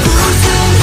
Losing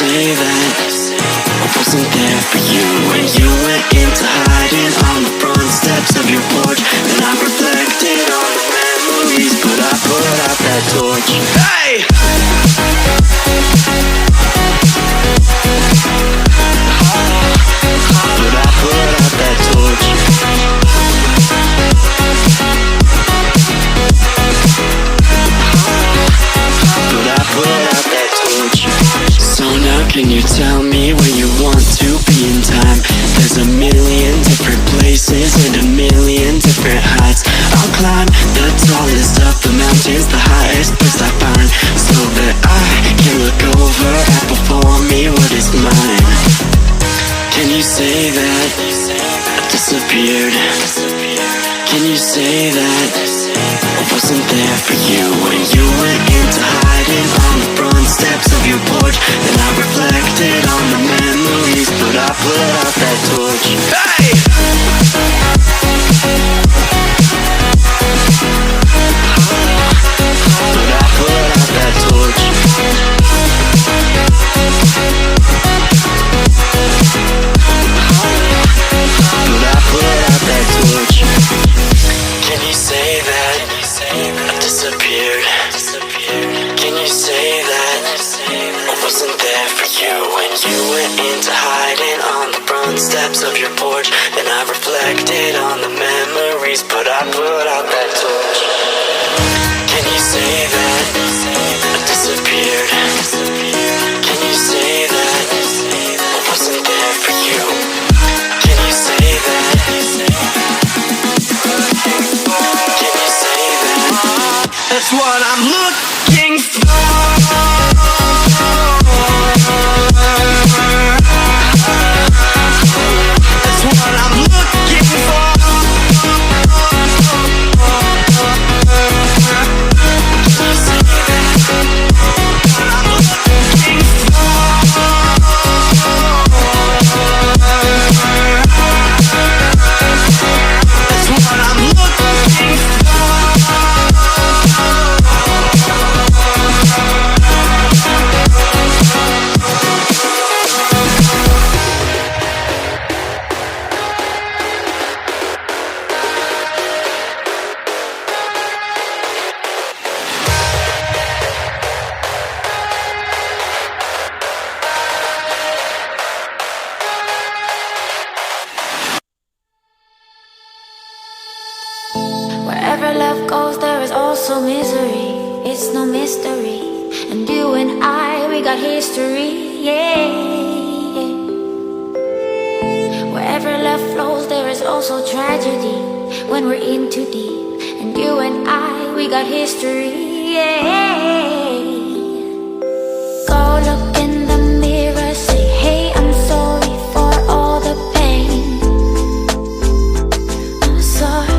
say that I wasn't there for you when you went into hiding on the front steps of your porch, and I reflected on the memories, but I put out that torch. Hey! But I put out that torch. But I put out that torch. So now can you tell me where you want to be in time? There's a million different places and a million different heights. I'll climb the tallest of the mountains, the highest place I find, so that I can look over at before me what is mine. Can you say that I disappeared? Can you say that I wasn't there for you when you went into hiding on the front steps of your porch, and I reflected on the memories, but I put out that torch. Hey! But I put out that torch. But I put out that torch. Can you say that I disappeared? Can you say that I wasn't there for you when you went into hiding on the front steps of your porch, and I reflected on the memories, but I put out that torch. Can you say that I disappeared? Can you say that I wasn't there for you? Can you say that? Can you say that? That's what I'm looking for. That's what I'm looking for. Can you say that? What I'm looking for. That's what I'm looking for. Wherever love goes, there is also misery. It's no mystery. And you and I, we got history, yeah. Wherever love flows, there is also tragedy when we're in too deep. And you and I, we got history, yeah. Go look in the mirror, say, hey, I'm sorry for all the pain. I'm sorry.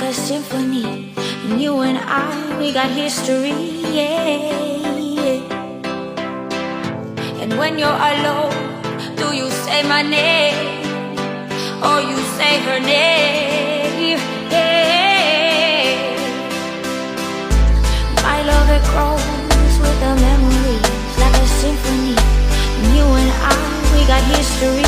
Symphony, and you and I, we got history, yeah. And when you're alone, do you say my name, or you say her name, yeah. My love, it grows with the memories like a symphony, and you and I, we got history.